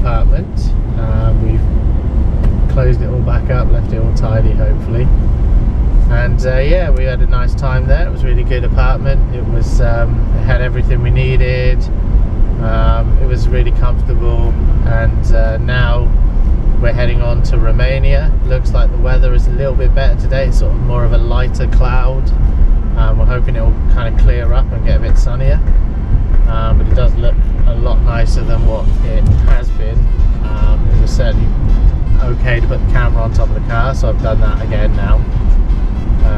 apartment. We've closed it all back up, left it all tidy hopefully, and yeah, we had a nice time there. It was a really good apartment. It was it had everything we needed. It was really comfortable, and now we're heading on to Romania. Looks like the weather is a little bit better today. It's sort of more of a lighter cloud. We're hoping it will kind of clear up and get a bit sunnier, but it does look a lot nicer than what it has been. It was certainly okay to put the camera on top of the car, so I've done that again now.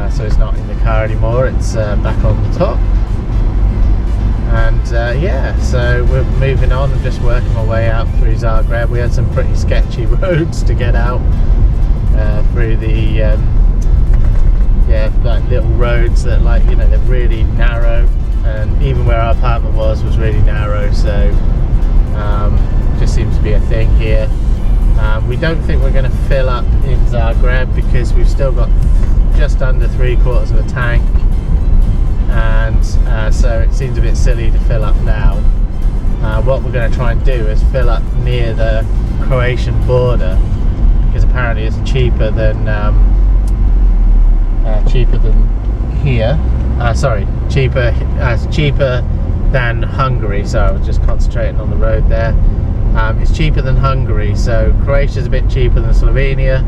So it's not in the car anymore, it's back on the top. And yeah, so we're moving on and just working my way out through Zagreb. We had some pretty sketchy roads to get out through the yeah, like little roads that, like, you know, they're really narrow, and even where our apartment was really narrow, so just seems to be a thing here. We don't think we're going to fill up in Zagreb because we've still got just under 3/4 of a tank, and so it seems a bit silly to fill up now. What we're going to try and do is fill up near the Croatian border, because apparently it's cheaper than here. Sorry, cheaper than Hungary. So I was just concentrating on the road there. It's cheaper than Hungary, so Croatia's a bit cheaper than Slovenia,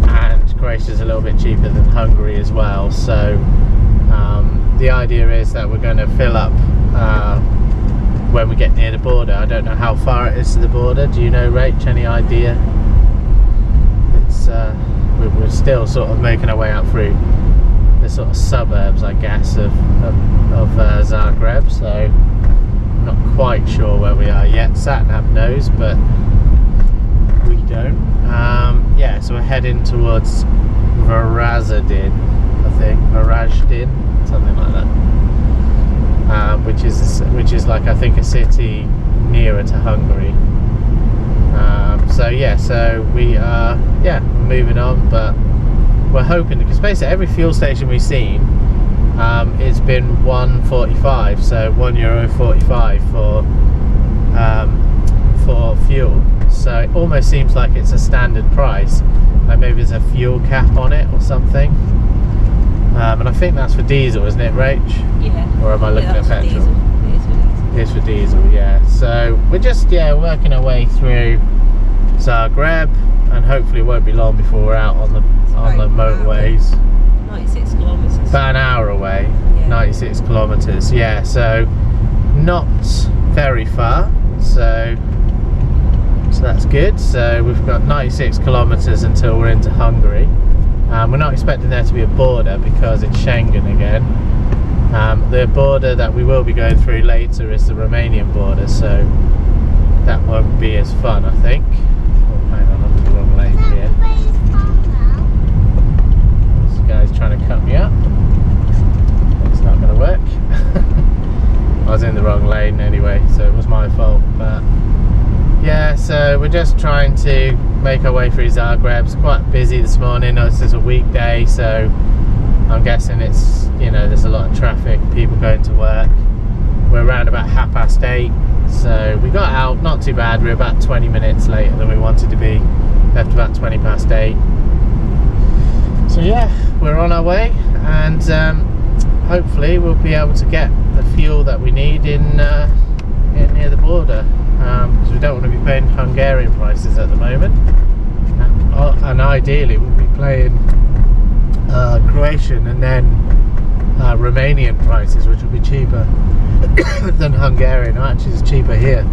and Croatia's a little bit cheaper than Hungary as well. So the idea is that we're going to fill up when we get near the border. I don't know how far it is to the border. Do you know, Rach? Any idea? It's we're still sort of making our way out through the sort of suburbs, I guess, of Zagreb. So I'm not quite sure where we are yet. Sat-nav knows, but we don't. Yeah, so we're heading towards Varaždin, I think, Varaždin, something like that, which is like, I think, a city nearer to Hungary. So yeah, so we are moving on, but we're hoping, because basically every fuel station we've seen, it's been €1.45, so €1.45 for fuel. So it almost seems like it's a standard price, like maybe there's a fuel cap on it or something. And I think that's for diesel, isn't it, Rach? Yeah. Or am I looking at petrol? It is for diesel, yeah. So we're just working our way through Zagreb, and hopefully it won't be long before we're out on the motorways. 96 kilometres. About an hour away. Yeah. 96 kilometres. Yeah. So not very far. So that's good. So we've got 96 kilometres until we're into Hungary. We're not expecting there to be a border because it's Schengen again. The border that we will be going through later is the Romanian border, so that won't be as fun, I think. Oh, hang on, I'm in the wrong lane here. This guy's trying to cut me up. It's not going to work. I was in the wrong lane anyway, so it was my fault. But yeah, so we're just trying to make our way through Zagreb. It's quite busy this morning. It's just a weekday, so I'm guessing it's, you know, there's a lot of traffic, people going to work. We're around about 8:30, so we got out not too bad. We're about 20 minutes later than we wanted to be. Left about 8:20. So yeah, we're on our way, and hopefully we'll be able to get the fuel that we need in near the border, because we don't want to be paying Hungarian prices at the moment, and ideally we'll be paying Croatian and then Romanian prices, which will be cheaper than Hungarian. Actually, it's cheaper here.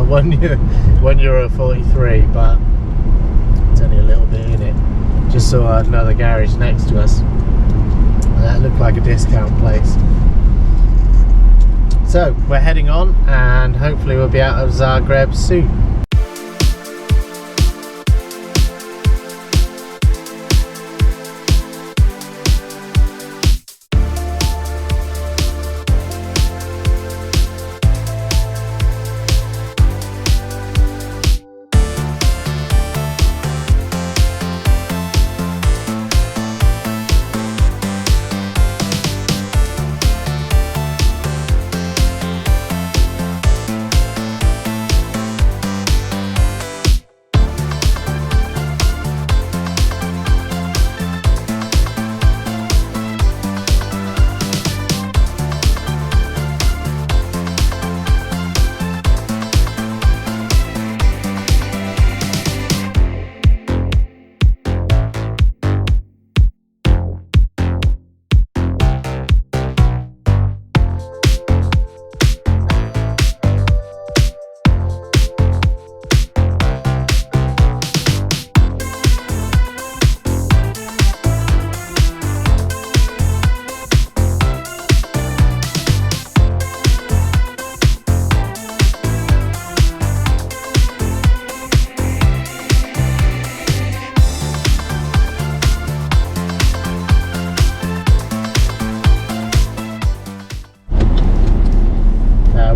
€1.43, but it's only a little bit in it. Just saw another garage next to us. That looked like a discount place. So we're heading on, and hopefully we'll be out of Zagreb soon.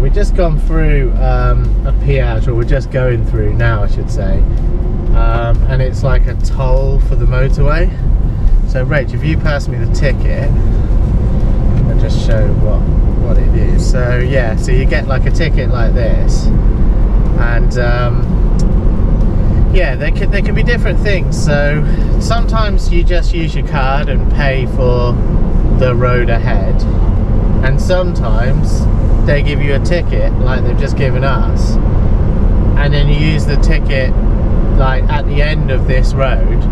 we've just gone through a peage, or we're just going through now, I should say, and it's like a toll for the motorway. So Rach, if you pass me the ticket, I'll just show what it is. So yeah, so you get like a ticket like this, and yeah, they can be different things. So sometimes you just use your card and pay for the road ahead, and sometimes they give you a ticket like they've just given us, and then you use the ticket like at the end of this road.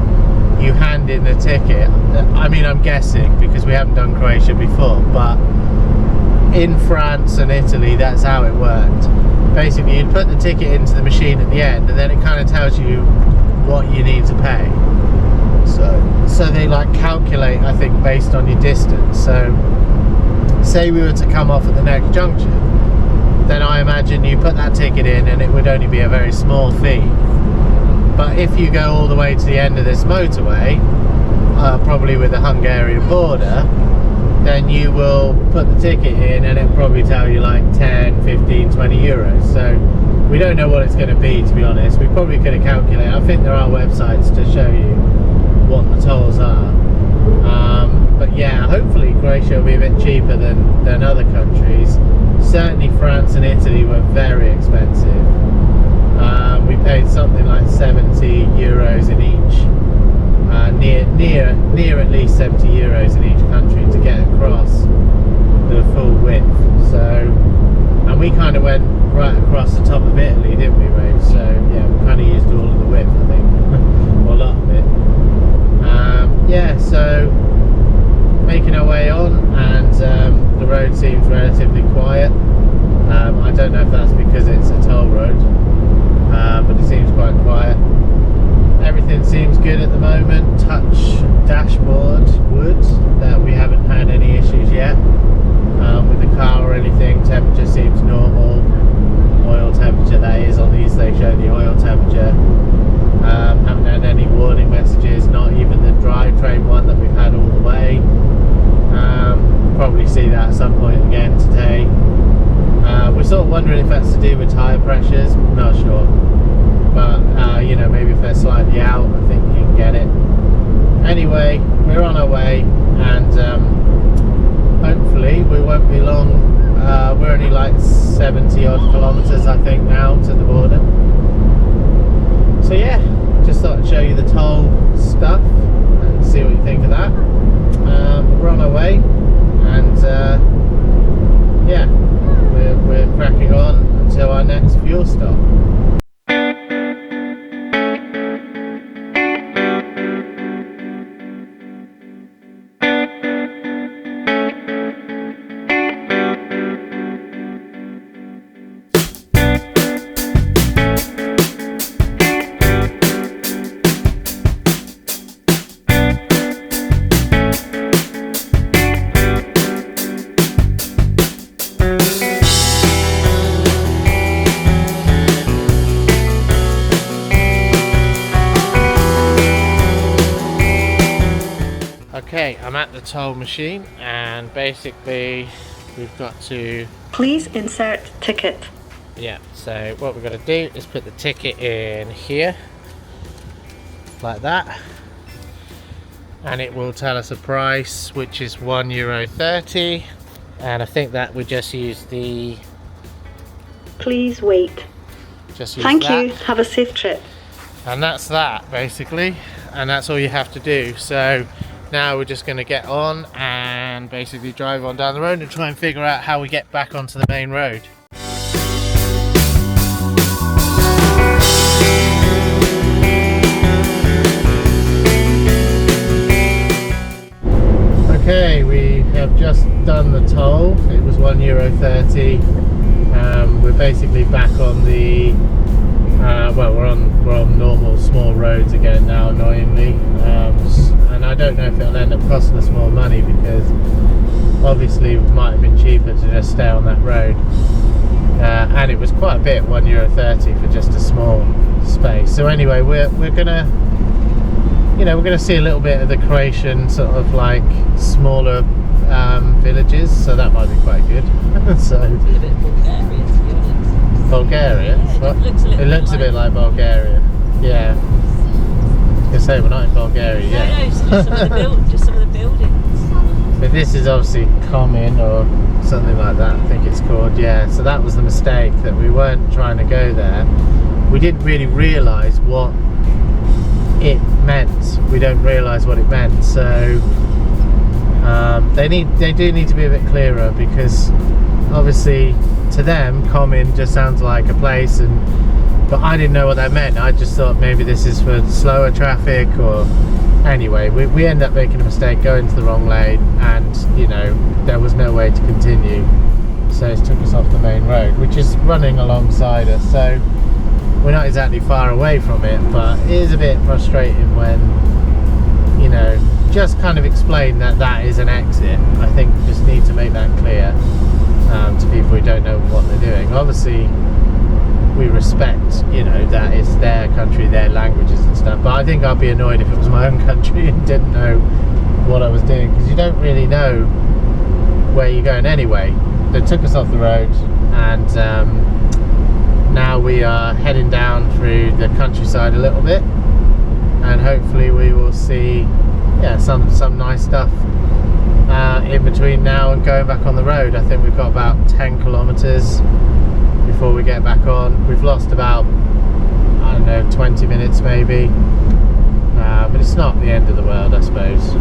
You hand in the ticket. I mean, I'm guessing because we haven't done Croatia before, but in France and Italy that's how it worked. Basically you'd put the ticket into the machine at the end, and then it kind of tells you what you need to pay. So they like calculate, I think, based on your distance. So say we were to come off at the next junction, then I imagine you put that ticket in and it would only be a very small fee. But if you go all the way to the end of this motorway, probably with the Hungarian border, then you will put the ticket in and it'll probably tell you like 10, 15, 20 euros. So we don't know what it's going to be, to be honest. We probably could have calculated. I think there are websites to show you what the tolls are. But yeah, hopefully Croatia will be a bit cheaper than other countries. Certainly France and Italy were very expensive. We paid something like 70 euros in each, near at least 70 euros in each country to get across the full width. So, and we kind of went right across the top of Italy, didn't we, Ray? So yeah, we kind of used all of the width, I think, or a lot of it. Yeah, so making our way on, and the road seems relatively quiet. I don't know if that's because it's a toll road, but it seems quite quiet. Everything seems good at the moment. Touch dashboard wood that we haven't had any issues yet with the car or anything. Temperature seems normal. Oil temperature, that is, on these they show the oil temperature. Haven't had any warning messages, not even the drivetrain one that we've had all the way. Probably see that at some point again today. We're sort of wondering if that's to do with tyre pressures, not sure. But you know, maybe if they're slightly out, I think you can get it. Anyway, we're on our way, and hopefully we won't be long. We're only like 70 odd kilometers, I think, now to the border. So yeah, just thought I'd show you the toll stuff and see what you think of that. We're on our way, and yeah, we're cracking on until our next fuel stop. Okay, I'm at the toll machine, and basically we've got to... Please insert ticket. Yeah, so what we're going to do is put the ticket in here, like that, and it will tell us a price, which is €1.30, and I think that we just use the... Please wait. Just use Thank that. you. Have a safe trip. And that's that, basically, and that's all you have to do. So now we're just going to get on and basically drive on down the road and try and figure out how we get back onto the main road. Okay, we have just done the toll. It was €1.30. We're basically back on the well, we're on normal small roads again now, annoyingly, and I don't know if it'll end up costing us more money, because obviously it might have been cheaper to just stay on that road, and it was quite a bit, €1.30 for just a small space. So anyway, we're gonna, you know, we're gonna see a little bit of the Croatian sort of like smaller villages, so that might be quite good. So It's a bit Bulgaria, to be honest. Bulgaria? Yeah, What? it looks a Bit like Bulgaria. Yeah. I was gonna say we're not in Bulgaria yet. No, just some of the buildings. But this is obviously Common or something like that, I think it's called. Yeah, so that was the mistake, that we weren't trying to go there. We didn't really realise what it meant. We don't realise what it meant. So they do need to be a bit clearer, because obviously to them Common just sounds like a place, but I didn't know what that meant. I just thought maybe this is for slower traffic, or anyway, we ended up making a mistake, going to the wrong lane, and you know, there was no way to continue, so it took us off the main road, which is running alongside us, so we're not exactly far away from it, but it is a bit frustrating when, you know, just kind of explain that that is an exit. I think we just need to make that clear to people who don't know what they're doing. Obviously we respect, you know, that it's their country, their languages and stuff, but I think I'd be annoyed if it was my own country and didn't know what I was doing, because you don't really know where you're going anyway. They took us off the road, and now we are heading down through the countryside a little bit, and hopefully we will see, yeah, some nice stuff in between now and going back on the road. I think we've got about 10 kilometers before we get back on. We've lost about, I don't know, 20 minutes maybe, but it's not the end of the world, I suppose.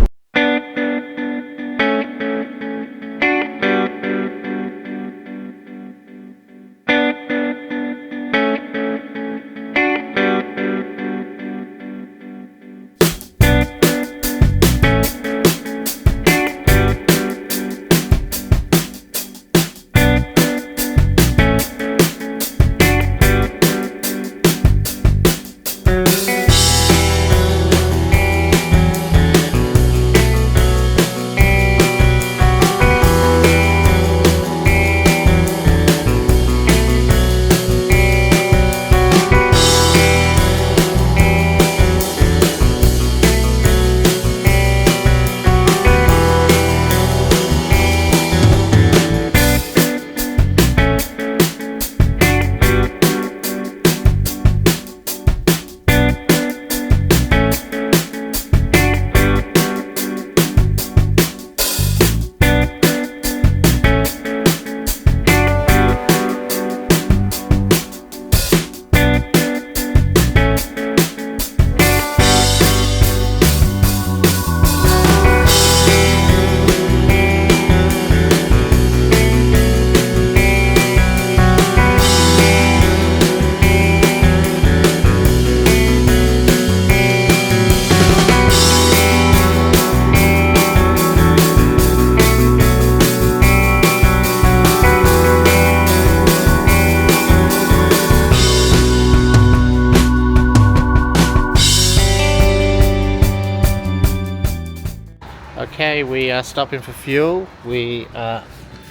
Okay, we are stopping for fuel. We are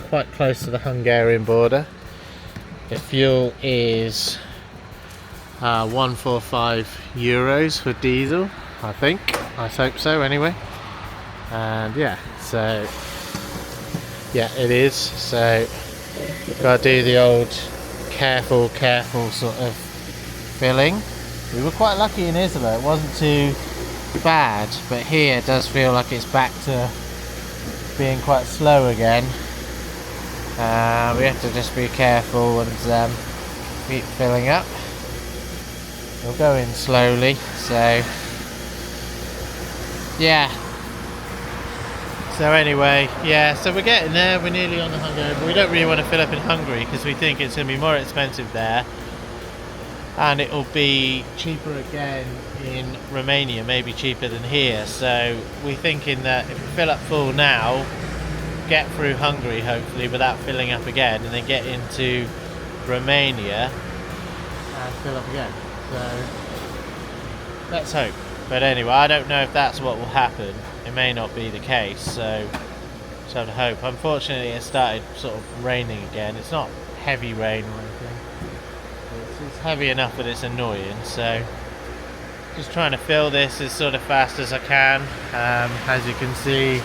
quite close to the Hungarian border. The fuel is 145 euros for diesel, I think. I hope so anyway. And yeah, so yeah, it is. So gotta do the old careful sort of filling. We were quite lucky in Isola, it wasn't too bad, but here it does feel like it's back to being quite slow again. We have to just be careful and keep filling up. We'll go in slowly, so yeah. So anyway, yeah, so we're getting there, we're nearly on the Hungary, but we don't really want to fill up in Hungary because we think it's going to be more expensive there, and it will be cheaper again in Romania, maybe cheaper than here. So we're thinking that if we fill up full now, get through Hungary hopefully without filling up again, and then get into Romania and fill up again. So let's hope. But anyway, I don't know if that's what will happen. It may not be the case, so just have to hope. Unfortunately it started sort of raining again. It's not heavy rain or anything, it's heavy enough that it's annoying. So just trying to fill this as sort of fast as I can. As you can see,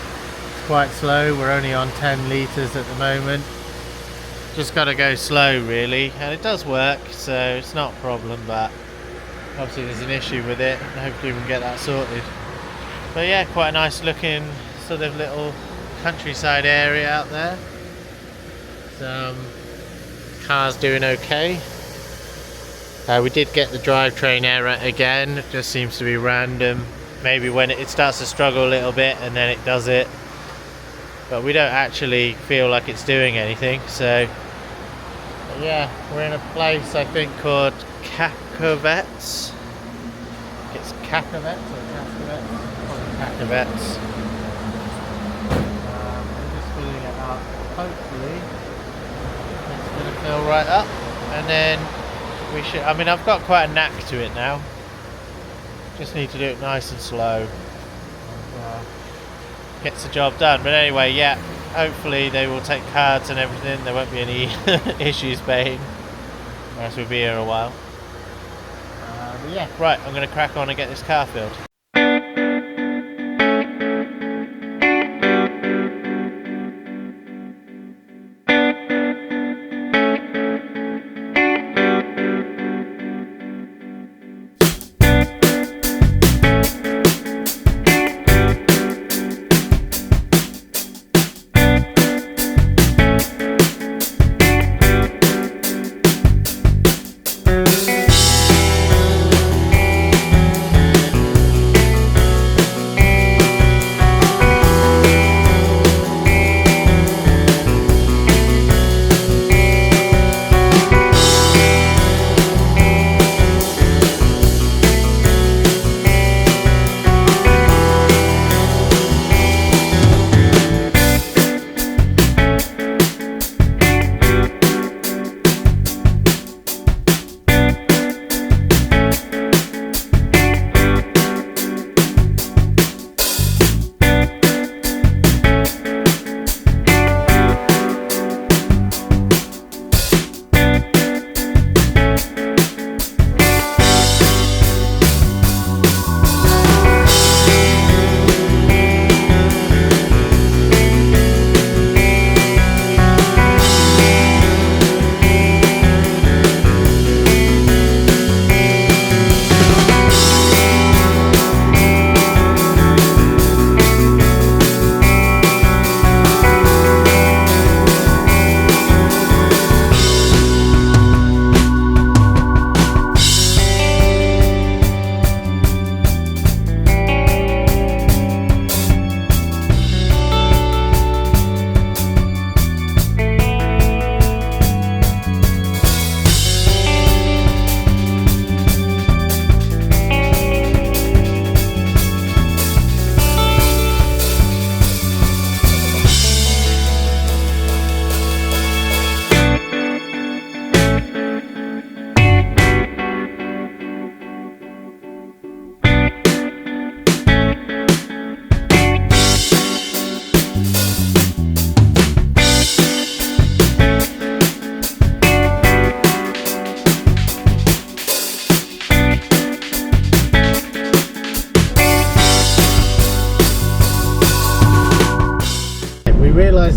quite slow. We're only on 10 litres at the moment. Just got to go slow really, and it does work, so it's not a problem, but obviously there's an issue with it. Hopefully we can get that sorted. But yeah, quite a nice looking sort of little countryside area out there. Car's doing okay. We did get the drivetrain error again. It just seems to be random. Maybe when it starts to struggle a little bit and then it does it, but we don't actually feel like it's doing anything. So but yeah, we're in a place I think called Kakovets. It's Kakovets or Kakovets? Probably Kakovets. I'm just filling it up. Hopefully it's going to fill right up, and then we should. I mean, I've got quite a knack to it now. Just need to do it nice and slow. Gets the job done. But anyway, yeah, hopefully they will take cards and everything. There won't be any issues paying, or else we'll be here a while. But yeah, right, I'm going to crack on and get this car filled.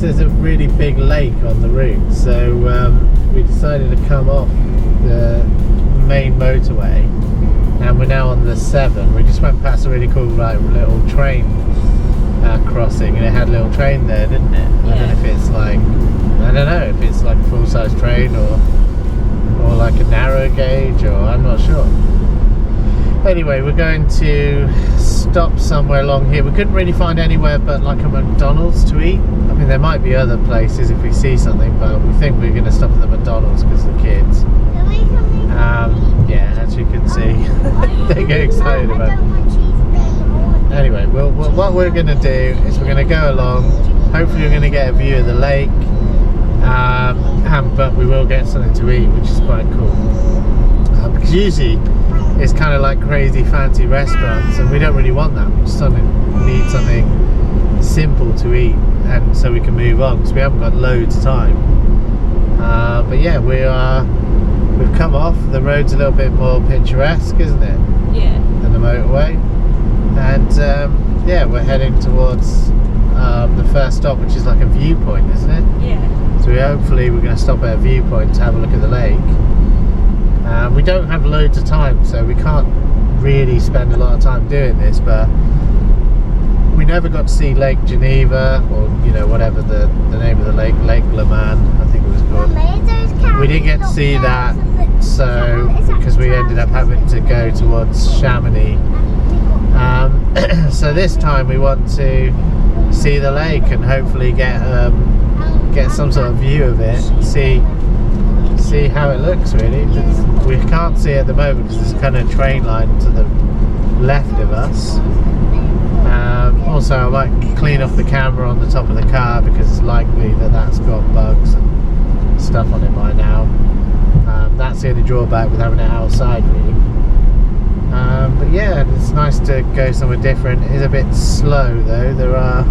There's a really big lake on the route, so we decided to come off the main motorway, and we're now on the 7. We just went past a really cool little train crossing, and it had a little train there, didn't it? Yeah. I don't know if it's like, I don't know if it's like a full-size train or like a narrow gauge, or I'm not sure. Anyway, we're going to stop somewhere along here. We couldn't really find anywhere but like a McDonald's to eat. I mean, there might be other places if we see something, but we think we're going to stop at the McDonald's because of the kids. Yeah, as you can see, they get excited about it. Anyway, what we're going to do is we're going to go along. Hopefully we're going to get a view of the lake, but we will get something to eat, which is quite cool. Because usually it's kind of like crazy fancy restaurants, and we don't really want that. We just need something simple to eat, and so we can move on, because we haven't got loads of time. But yeah, we've come off. The road's a little bit more picturesque, isn't it? Yeah. Than the motorway. And yeah, we're heading towards the first stop, which is like a viewpoint, isn't it? Yeah. So hopefully we're going to stop at a viewpoint to have a look at the lake. We don't have loads of time, so we can't really spend a lot of time doing this, but we never got to see Lake Geneva, or you know, whatever the name of the lake, Lake Leman, I think it was called. We didn't get to see that, so because we ended up having to go towards Chamonix. So this time we want to see the lake and hopefully get some sort of view of it, see how it looks really. We can't see at the moment because there's kind of a train line to the left of us. Also I might clean off the camera on the top of the car because it's likely that that's got bugs and stuff on it by now. That's the only drawback with having it outside really. But yeah, it's nice to go somewhere different. It is a bit slow though. There are,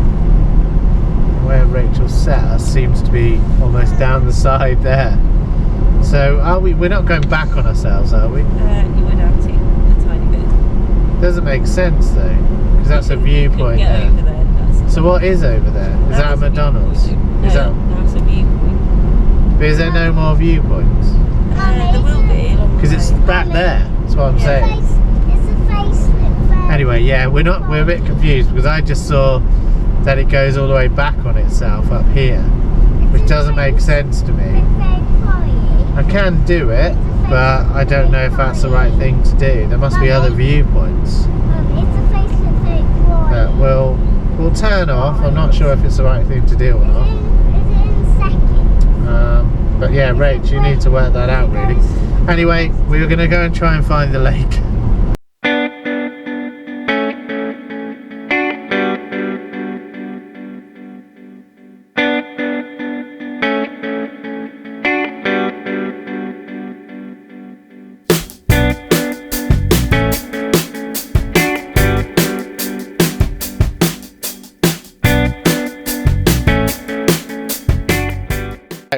where Rachel set us seems to be almost down the side there. So are we? We're not going back on ourselves, are we? You would have to a tiny bit. Doesn't make sense though, because that's a viewpoint Get there. over there. So what is over there? Is that a McDonald's? Is that? That's a viewpoint. But is there no more viewpoints? There will be. Because it's back there. That's what I'm saying. Anyway, yeah, we're a bit confused because I just saw that it goes all the way back on itself up here, which doesn't make sense to me. I can do it, but I don't know if that's the right thing to do. There must be other viewpoints. But we'll turn off. I'm not sure if it's the right thing to do or not. But yeah, Rach, you need to work that out really. Anyway, we were going to go and try and find the lake.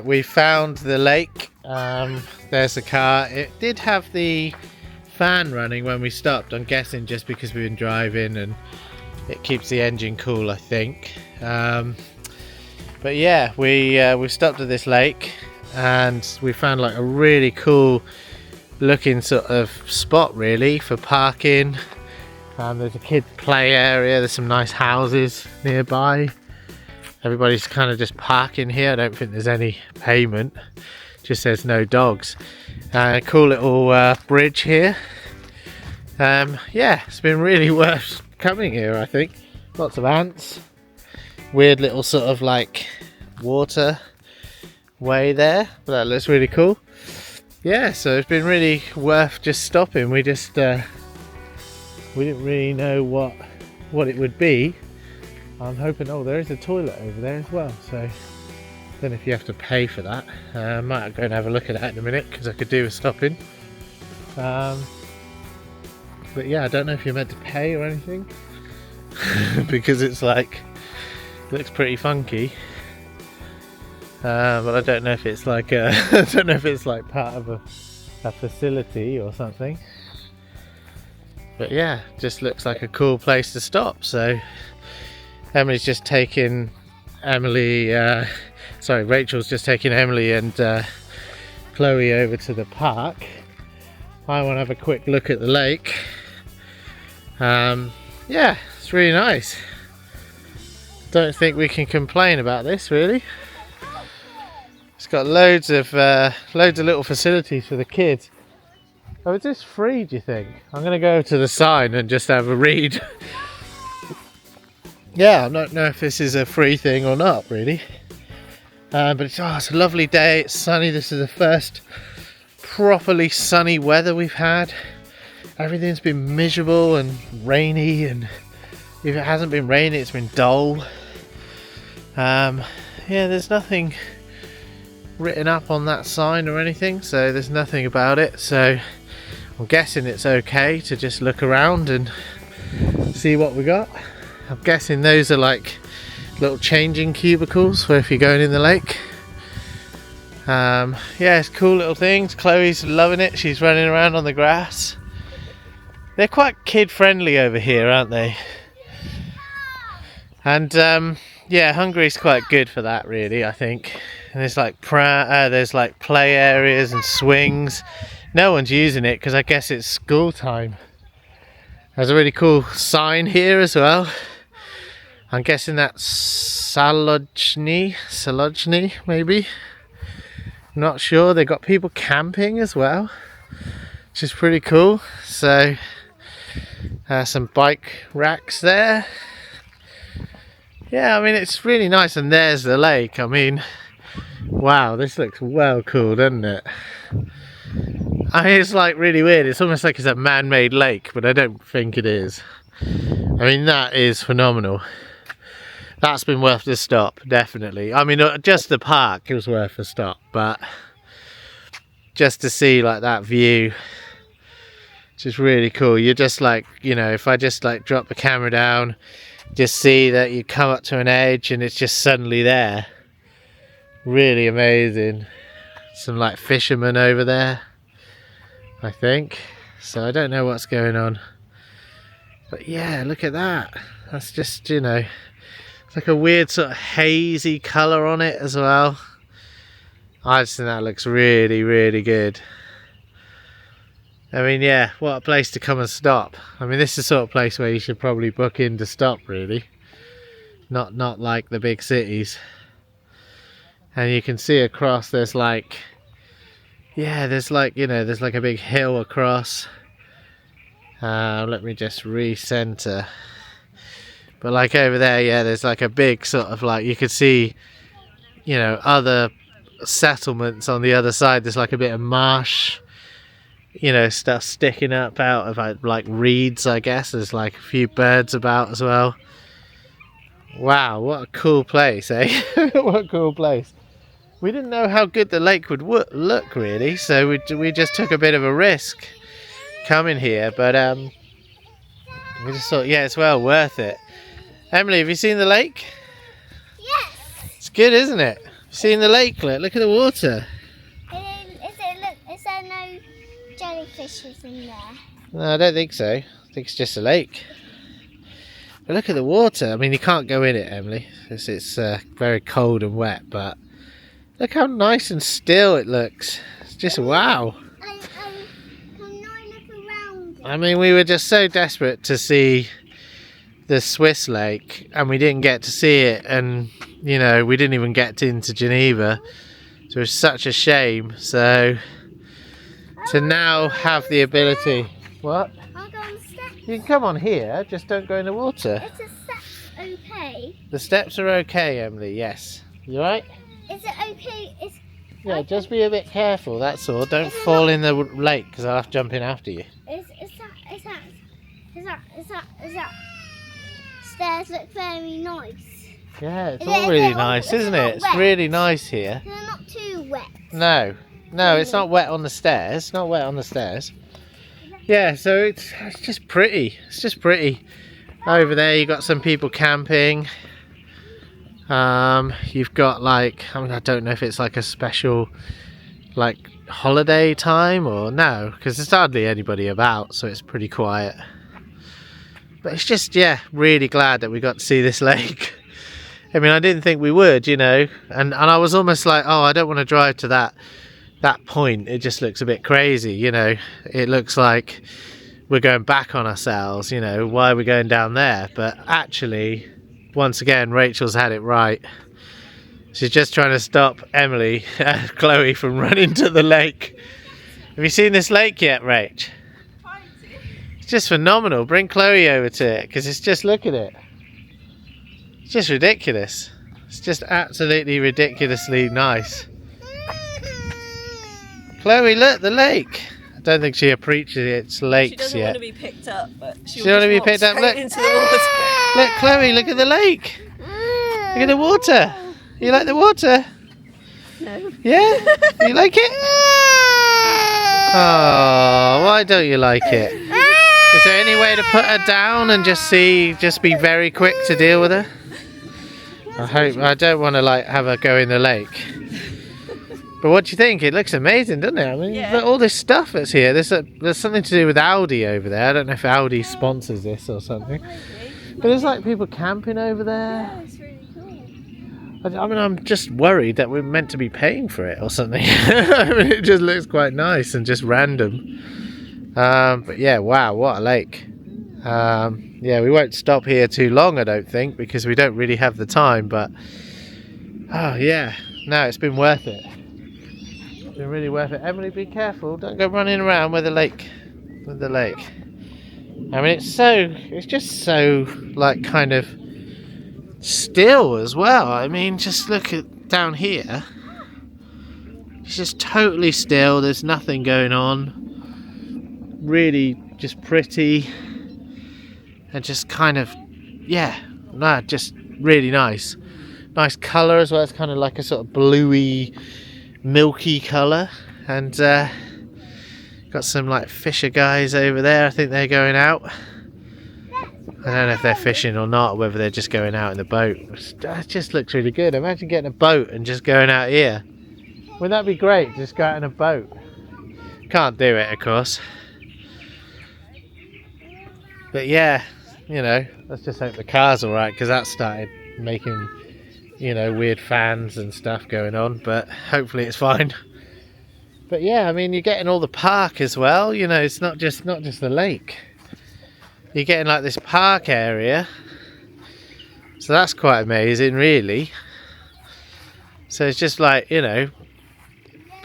We found the lake. There's the car. It did have the fan running when we stopped, I'm guessing just because we've been driving and it keeps the engine cool, I think. But yeah, we stopped at this lake and we found like a really cool looking sort of spot really for parking. There's a kids play area, there's some nice houses nearby. Everybody's kind of just parking here. I don't think there's any payment, just says no dogs. Cool little bridge here. Yeah, it's been really worth coming here, I think. Lots of ants, weird little sort of like water way there, but that looks really cool. Yeah, so it's been really worth just stopping. We just we didn't really know what it would be. I'm hoping, oh, there is a toilet over there as well, so I don't know if you have to pay for that. I might go and have a look at that in a minute because I could do with stopping. But yeah, I don't know if you're meant to pay or anything because it's like, it looks pretty funky. But I don't know if it's like I don't know if it's like part of a facility or something. But yeah, just looks like a cool place to stop. So Emily's just taking Rachel's just taking Emily and Chloe over to the park. I want to have a quick look at the lake. Yeah, it's really nice. Don't think we can complain about this really. It's got loads of little facilities for the kids. Oh, is this free, do you think? I'm going to go to the sign and just have a read. Yeah, I don't know if this is a free thing or not, really. But it's a lovely day. It's sunny. This is the first properly sunny weather we've had. Everything's been miserable and rainy, and if it hasn't been rainy, it's been dull. Yeah, there's nothing written up on that sign or anything, so there's nothing about it. So I'm guessing it's okay to just look around and see what we got. I'm guessing those are like little changing cubicles for if you're going in the lake. Yeah, it's cool little things. Chloe's loving it. She's running around on the grass. They're quite kid friendly over here, aren't they? And yeah, Hungary's quite good for that, really. I think. And there's like there's like play areas and swings. No one's using it because I guess it's school time. There's a really cool sign here as well. I'm guessing that's Salojny, maybe. Not sure. They've got people camping as well, which is pretty cool. So some bike racks there. Yeah, I mean, it's really nice. And there's the lake. I mean, wow, this looks well cool, doesn't it? I mean, it's like really weird. It's almost like it's a man-made lake, but I don't think it is. I mean, that is phenomenal. That's been worth the stop, definitely. I mean, just the park was worth a stop, but just to see like that view, which is really cool. You're just like, you know, if I just like drop the camera down, just see that you come up to an edge and it's just suddenly there. Really amazing. Some like fishermen over there, I think. So I don't know what's going on. But yeah, look at that. That's just, you know, it's like a weird sort of hazy colour on it as well. I just think that looks really, really good. I mean, yeah, what a place to come and stop. I mean, this is the sort of place where you should probably book in to stop, really. Not like the big cities. And you can see across, there's like, yeah, there's like, you know, there's like a big hill across. Let me just re-center. But like over there, yeah, there's like a big sort of like, you could see, you know, other settlements on the other side. There's like a bit of marsh, you know, stuff sticking up out of like reeds, I guess. There's like a few birds about as well. Wow, what a cool place, eh? What a cool place. We didn't know how good the lake would look, really, so we just took a bit of a risk coming here, but we just thought, yeah, it's well worth it. Emily, have you seen the lake? Yes. It's good, isn't it? Have you seen the lake? Look at the water. Is there no jellyfishes in there? No, I don't think so. I think it's just a lake. But look at the water. I mean, you can't go in it, Emily. It's very cold and wet, but look how nice and still it looks. It's just wow. Can I look around it? I mean, we were just so desperate to see the Swiss lake, and we didn't get to see it, and you know, we didn't even get into Geneva, so it's such a shame. So to now have the ability, what? I'll go on the steps. You can come on here, just don't go in the water. Is the steps okay? The steps are okay, Emily, yes. You right? Is it okay? Yeah, just be a bit careful, that's all. Don't fall in the lake, because I'll have to jump in after you. Is that stairs look very nice? Yeah, it's Is all it- really is it all- nice, is it isn't not it? It's wet? really nice here. They're not too wet. No, it's not wet on the stairs. Not wet on the stairs. Yeah, so it's just pretty. It's just pretty. Over there, you got some people camping. You've got like, I mean, I don't know if it's like a special like holiday time or no, because there's hardly anybody about, so it's pretty quiet. But it's just, yeah, really glad that we got to see this lake. I mean, I didn't think we would, you know, and I was almost like, oh, I don't want to drive to that point. It just looks a bit crazy, you know. It looks like we're going back on ourselves, you know. Why are we going down there? But actually, once again, Rachel's had it right. She's just trying to stop Emily, Chloe, from running to the lake. Have you seen this lake yet, Rach? It's just phenomenal. Bring Chloe over to it, because it's just, look at it. It's just ridiculous. It's just absolutely ridiculously nice. Chloe, look, the lake. I don't think she appreciates lakes She doesn't yet. want to be picked up, but she She don't wanna be picked up, look. into the water. Look, Chloe, look at the lake. Look at the water. You like the water? No. Yeah? You like it? Oh, why don't you like it? Is there any way to put her down and just be very quick to deal with her? I don't want to like have her go in the lake. But what do you think? It looks amazing, doesn't it? I mean, Yeah. look, all this stuff that's here. There's something to do with Audi over there. I don't know if Audi sponsors this or something. But there's like people camping over there. It's really cool. I mean, I'm just worried that we're meant to be paying for it or something. I mean, it just looks quite nice and just random. But yeah, wow, what a lake. Yeah, we won't stop here too long, I don't think, because we don't really have the time, but oh yeah, no, it's been worth it. It's been really worth it. Emily, be careful, don't go running around with the lake. I mean, it's just so, like, kind of still as well. I mean, just look at down here. It's just totally still, there's nothing going on. Really just pretty. And just kind of, yeah, no, just really nice. Nice colour as well. It's kind of like a sort of bluey, milky colour. And got some like fisher guys over there. I think they're going out. I don't know if they're fishing or not, or whether they're just going out in the boat. It just looks really good. Imagine getting a boat and just going out here. Wouldn't that be great? Just go out in a boat. Can't do it, of course. But yeah. You know, let's just hope the car's alright, because that started making, you know, weird fans and stuff going on, but hopefully it's fine. But yeah, I mean, you're getting all the park as well, you know, it's not just the lake. You're getting like this park area, so that's quite amazing, really. So it's just like, you know,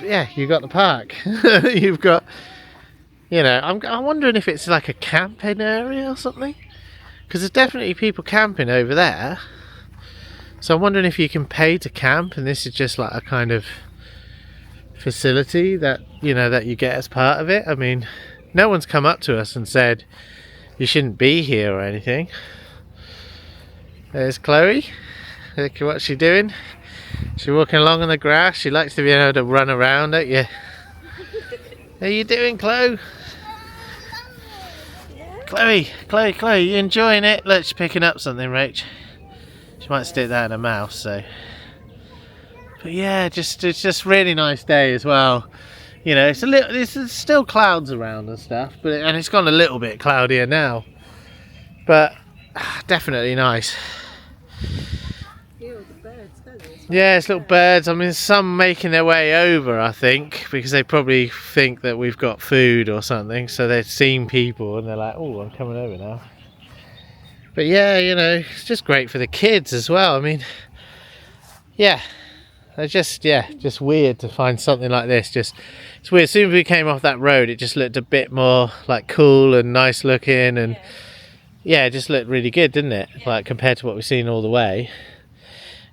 yeah, you've got the park. You've got, you know, I'm wondering if it's like a camping area or something. Because there's definitely people camping over there. So I'm wondering if you can pay to camp, and this is just like a kind of facility that, you know, that you get as part of it. I mean, no one's come up to us and said you shouldn't be here or anything. There's Chloe. Look at what she's doing. She's walking along on the grass. She likes to be able to run around, don't you? How you doing, Chloe? Chloe, you enjoying it? Look, she's picking up something, Rach. She might stick that in her mouth, so. But yeah, it's just really nice day as well. You know, there's still clouds around and stuff, and it's gone a little bit cloudier now. But definitely nice. Yeah, it's little birds. I mean, some making their way over, I think, because they probably think that we've got food or something. So they've seen people and they're like, oh, I'm coming over now. But yeah, you know, it's just great for the kids as well. I mean, yeah, they're just weird to find something like this. It's weird. As soon as we came off that road, it just looked a bit more like cool and nice looking. And yeah, it just looked really good, didn't it? Like compared to what we've seen all the way.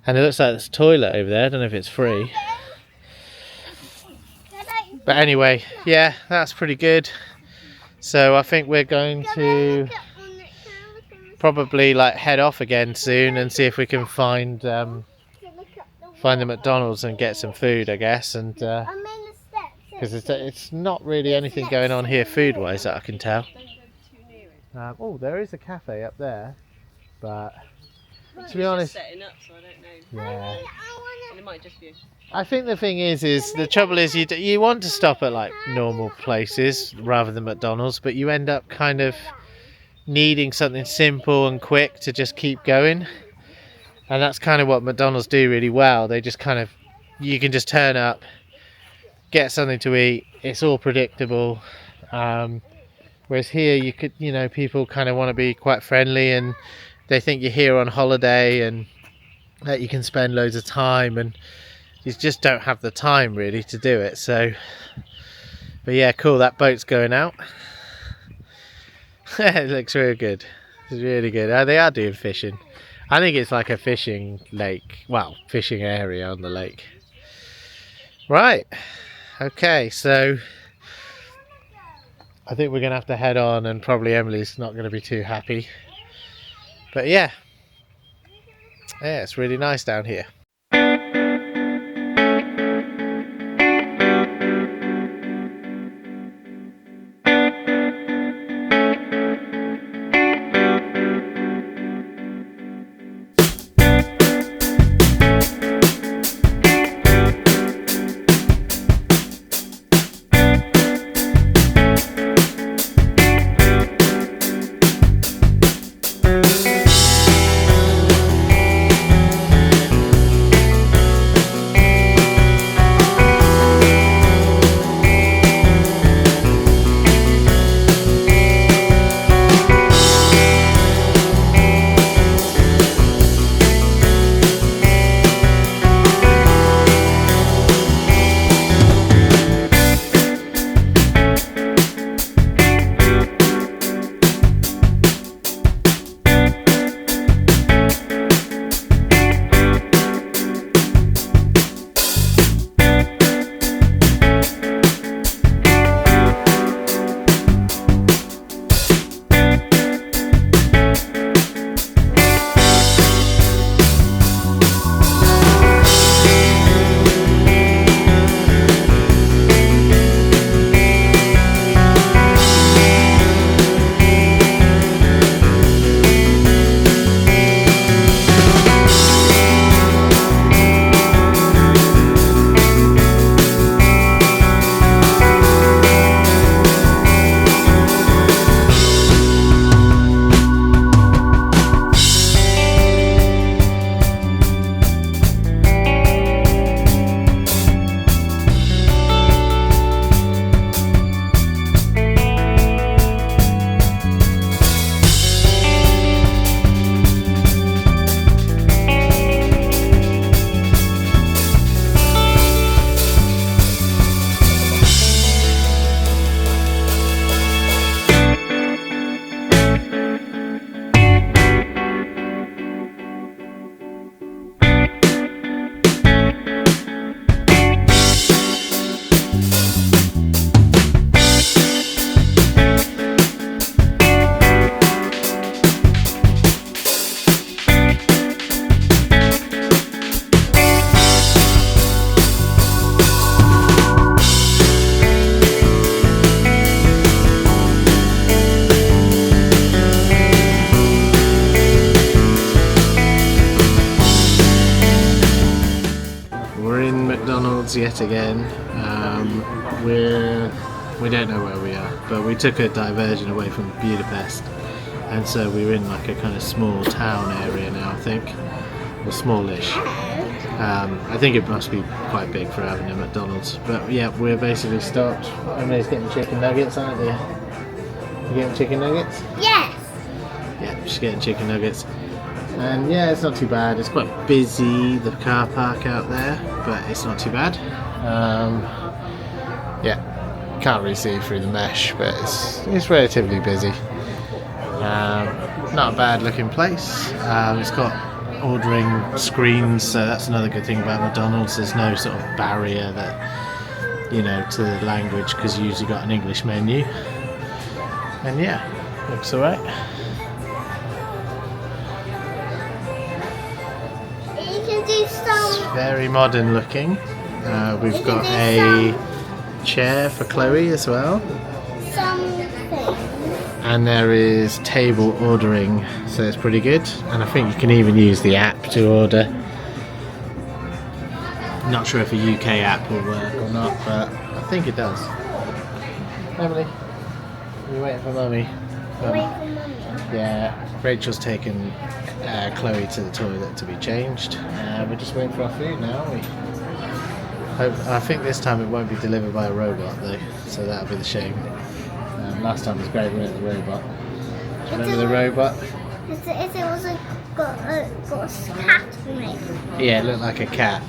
And it looks like there's a toilet over there. I don't know if it's free. But anyway, yeah, that's pretty good. So I think we're going to probably like head off again soon and see if we can find the McDonald's and get some food, I guess. And because it's not really anything going on here food-wise that I can tell. Oh, there is a cafe up there, but to be honest, setting up, so I don't know. yeah. And it might just be. I think the thing is the trouble is you want to stop at like normal places rather than McDonald's, but you end up kind of needing something simple and quick to just keep going. And that's kind of what McDonald's do really well. They just kind of, you can just turn up, get something to eat. It's all predictable. Whereas here you could, you know, people kind of want to be quite friendly and they think you're here on holiday and that you can spend loads of time, and you just don't have the time really to do it. So, but yeah, cool, that boat's going out. It looks really good. It's really good. They are doing fishing. I think it's like a fishing lake, well, fishing area on the lake. Right, okay, so I think we're gonna have to head on, and probably Emily's not gonna be too happy. But yeah, it's really nice down here. McDonald's yet again. We don't know where we are, but we took a diversion away from Budapest, and so we're in like a kind of small town area now, I think, or smallish. I think it must be quite big for having a McDonald's, but yeah, we're basically stopped. Emily's getting chicken nuggets, aren't you? You getting chicken nuggets? Yes. Yeah, she's getting chicken nuggets. And yeah, it's not too bad. It's quite busy, the car park out there, but it's not too bad. Yeah, can't really see through the mesh, but it's relatively busy. Not a bad looking place. It's got ordering screens, so that's another good thing about McDonald's. There's no sort of barrier that, you know, to the language, because you usually got an English menu. And yeah, looks alright. You can do some. Very modern looking. We've got a chair for Chloe as well. Something. And there is table ordering, so it's pretty good. And I think you can even use the app to order. Not sure if a UK app will work or not, but I think it does. Emily, are you waiting for Mummy? Wait for Mummy. Yeah, Rachel's taken Chloe to the toilet to be changed. We're just waiting for our food now, aren't we? I think this time it won't be delivered by a robot though, so that'll be the shame. Last time was great, wasn't it, the robot? Remember the robot? If it was got a cat on it. Yeah, it looked like a cat.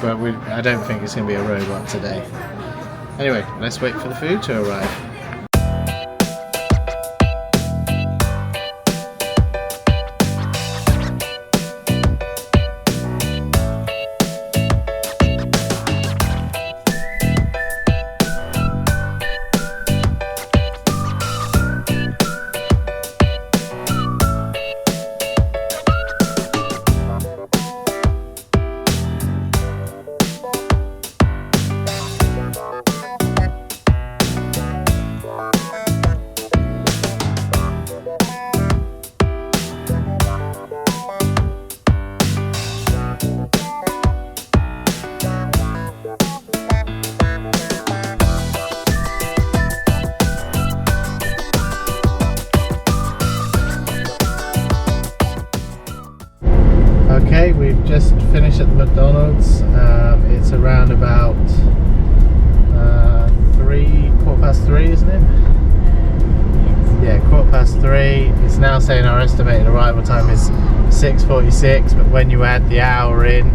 But I don't think it's going to be a robot today. Anyway, let's wait for the food to arrive. Okay, we've just finished at the McDonald's. It's around about 3:15, isn't it? Yeah, 3:15. It's now saying our estimated arrival time is 6:46, but when you add the hour in,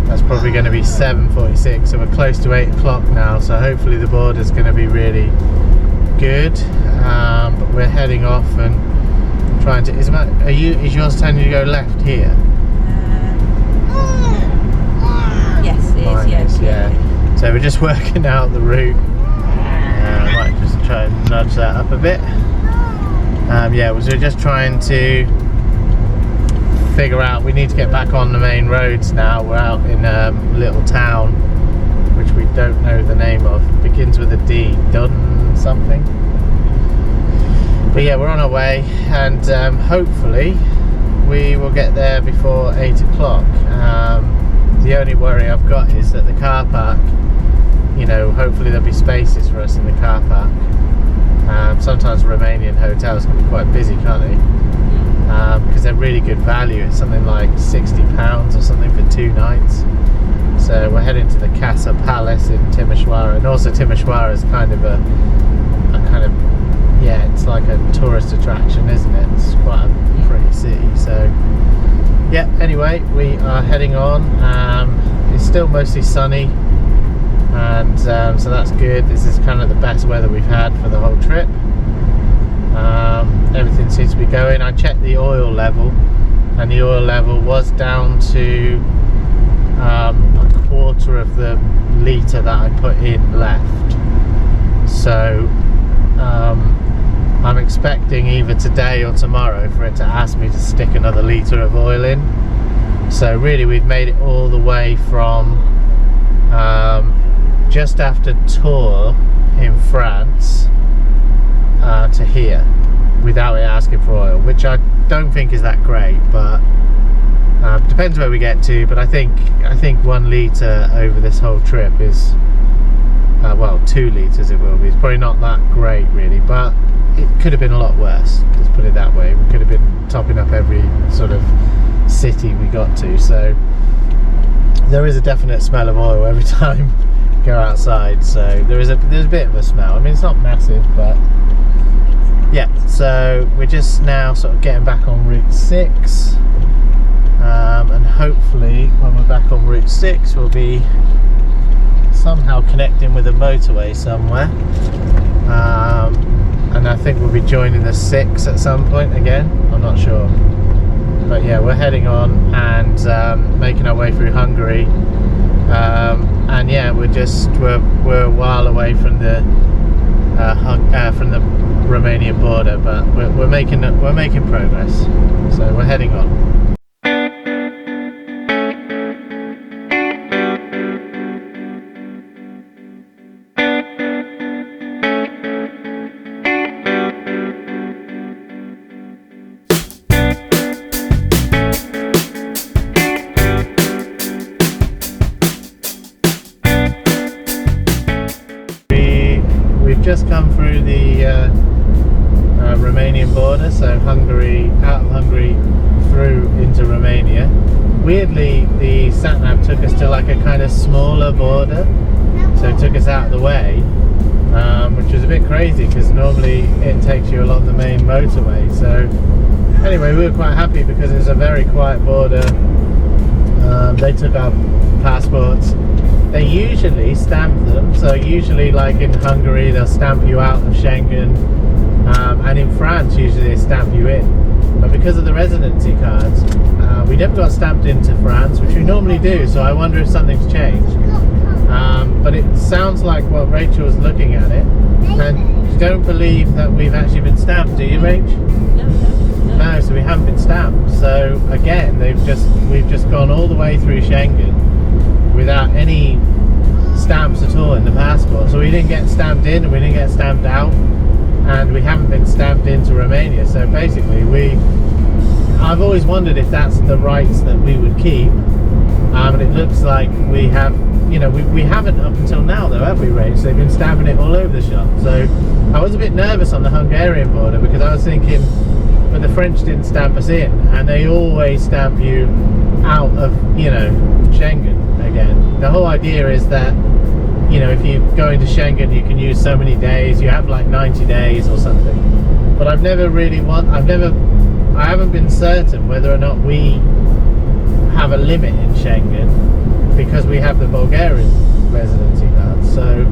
that's probably going to be 7:46. So we're close to 8 o'clock now. So hopefully the border's going to be really good. But we're heading off and trying to. Is yours telling you to go left here? Yes, it is. Yeah. So we're just working out the route. I might just try and nudge that up a bit. Yeah, so we're just trying to figure out. We need to get back on the main roads now. We're out in a little town, which we don't know the name of. It begins with a D. Dun something. But yeah, we're on our way, and hopefully we will get there before 8 o'clock. The only worry I've got is that the car park, you know, hopefully there'll be spaces for us in the car park. Sometimes Romanian hotels can be quite busy, can't they? Because they're really good value. It's something like £60 or something for 2 nights. So we're heading to the Casa Palace in Timisoara, and also Timisoara is kind of yeah, it's like a tourist attraction, isn't it? It's quite a pretty city. So yeah, anyway, we are heading on. It's still mostly sunny, and so that's good. This is kind of the best weather we've had for the whole trip. Everything seems to be going. I checked the oil level, and the oil level was down to a quarter of the litre that I put in left. So I'm expecting either today or tomorrow for it to ask me to stick another litre of oil in. So really we've made it all the way from just after Tours in France to here without it asking for oil, which I don't think is that great, but Depends where we get to, but I think 1 litre over this whole trip is well, 2 litres it will be. It's probably not that great really, but it could have been a lot worse, let's put it that way. We could have been topping up every sort of city we got to, so there is a definite smell of oil every time we go outside, so there's a bit of a smell. I mean, it's not massive, but yeah. So we're just now sort of getting back on Route 6, and hopefully when we're back on Route 6 we'll be somehow connecting with a motorway somewhere, and I think we'll be joining the 6 at some point again, I'm not sure, but yeah, we're heading on and making our way through Hungary, and yeah, we're a while away from the Romanian border, but we're making progress, so we're heading on. Just come through the Romanian border, so Hungary, out of Hungary through into Romania. Weirdly, the sat-nav took us to like a kind of smaller border, so it took us out of the way, which was a bit crazy because normally it takes you along the main motorway. So anyway, we were quite happy because it was a very quiet border. They took our passports. They usually stamp them, so usually like in Hungary they'll stamp you out of Schengen, and in France usually they stamp you in, but because of the residency cards we never got stamped into France, which we normally do, so I wonder if something's changed, but it sounds like what Rachel was looking at it, and you don't believe that we've actually been stamped, do you, Rach? No, so we haven't been stamped, so again we've just gone all the way through Schengen without any stamps at all in the passport, so we didn't get stamped in and we didn't get stamped out, and we haven't been stamped into Romania. So basically I've always wondered if that's the rights that we would keep, and it looks like we have, you know, we haven't up until now though, have we, Rach? They've been stamping it all over the shop. So I was a bit nervous on the Hungarian border because I was thinking, but the French didn't stamp us in, and they always stamp you out of, you know, Schengen again. The whole idea is that, you know, if you go into Schengen you can use so many days, you have like 90 days or something, but I haven't been certain whether or not we have a limit in Schengen because we have the Bulgarian residency card, so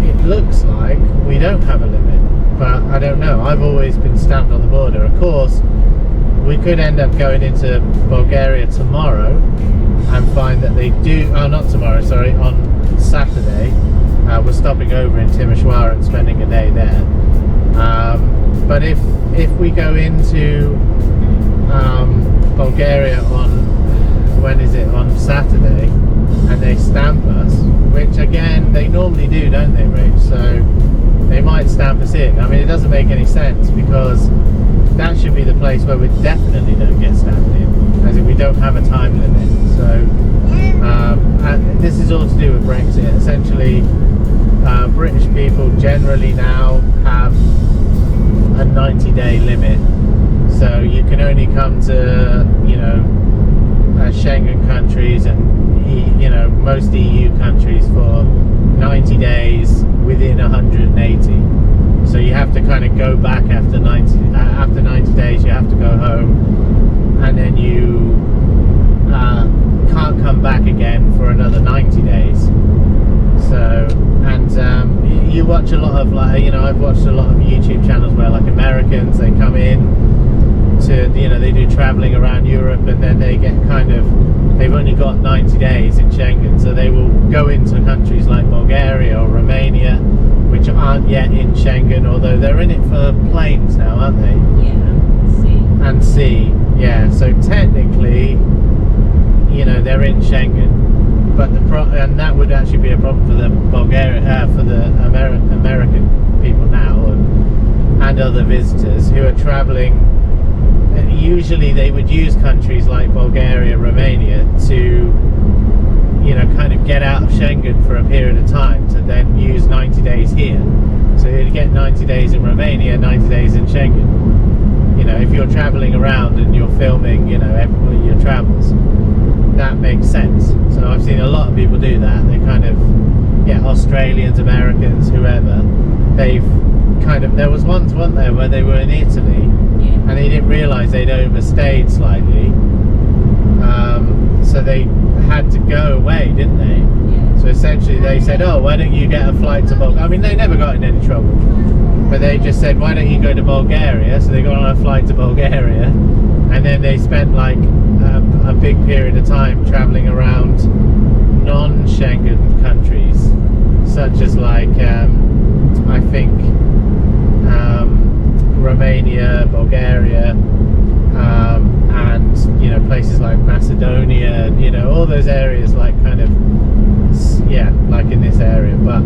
it looks like we don't have a limit, but I don't know. I've always been stamped on the border. Of course we could end up going into Bulgaria tomorrow and find that they do, oh not tomorrow, sorry, on Saturday. We're stopping over in Timisoara and spending a day there. But if we go into Bulgaria on, when is it, on Saturday, and they stamp us, which again they normally do, don't they, Rach? So they might stamp us in. I mean, it doesn't make any sense because that should be the place where we definitely don't get stamped in, as if we don't have a time limit. So and this is all to do with Brexit. Essentially, British people generally now have a 90-day limit, so you can only come to, you know, Schengen countries and, you know, most EU countries for 90 days within 180. So you have to kind of go back after 90 days. You have to go home, and then you can't come back again for another 90 days. So, and you watch a lot of, like, you know, I've watched a lot of YouTube channels where like Americans, they come in to, you know, they do traveling around Europe, and then they get kind of, they've only got 90 days in Schengen, so they will go into countries like Bulgaria or Romania, which aren't yet in Schengen, although they're in it for planes now, aren't they? Yeah, and sea, yeah. So technically, you know, they're in Schengen, but and that would actually be a problem for the for the American people now, and other visitors who are traveling usually they would use countries like Bulgaria, Romania to, you know, kind of get out of Schengen for a period of time to then use 90 days here. So you'd get 90 days in Romania, 90 days in Schengen. You know, if you're traveling around and you're filming, you know, your travels, that makes sense. So I've seen a lot of people do that. They kind of, yeah, Australians, Americans, whoever, they've kind of, there was once, weren't there, where they were in Italy, Yeah. and they didn't realise they'd overstayed slightly, so they had to go away, didn't they? Yeah. So essentially they said, oh, why don't you get a flight to Bulgaria? I mean, they never got in any trouble, but they just said, why don't you go to Bulgaria? So they got on a flight to Bulgaria, and then they spent like a big period of time travelling around non-Schengen countries, such as like, I think, Romania, Bulgaria, and, you know, places like Macedonia, you know, all those areas, like kind of, yeah, like in this area. But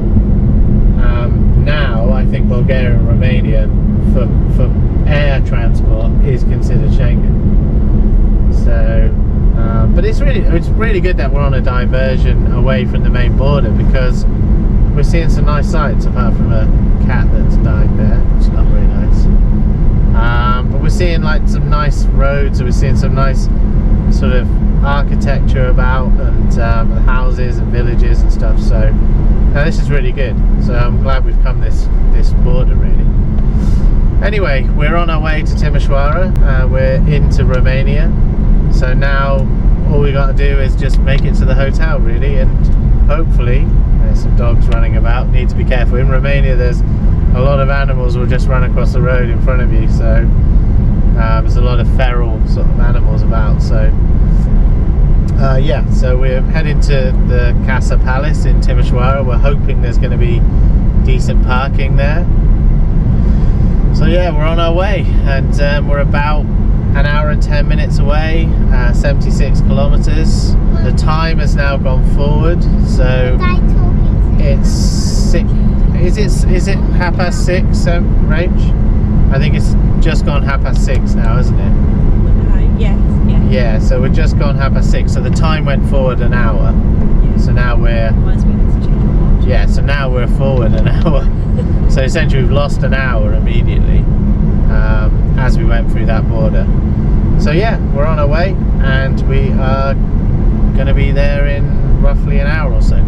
now I think Bulgaria and Romania for air transport is considered Schengen. So but it's really good that we're on a diversion away from the main border, because we're seeing some nice sights, apart from a cat that's died there, which is not very nice. But we're seeing like some nice roads, we're seeing some nice sort of architecture about, and houses and villages and stuff. So this is really good. So I'm glad we've come this border, really. Anyway, we're on our way to Timisoara. We're into Romania. So now all we got to do is just make it to the hotel, really, and hopefully there's some dogs running about. Need to be careful. In Romania there's a lot of animals will just run across the road in front of you, so there's a lot of feral sort of animals about. So yeah, so we're heading to the Casa Palace in Timisoara. We're hoping there's going to be decent parking there. So yeah, we're on our way, and we're about an hour and 10 minutes away, 76 kilometers. The time has now gone forward, so it's 6. Is it 6:30, Rach? I think it's just gone 6:30 now, isn't it? Yes, yeah. Yeah, so we're just gone 6:30. So the time went forward an hour. Yeah. So now we're, Reminds me to change my watch. yeah, so now we're forward an hour. So essentially we've lost an hour immediately as we went through that border. So yeah, we're on our way, and we are going to be there in roughly an hour or so.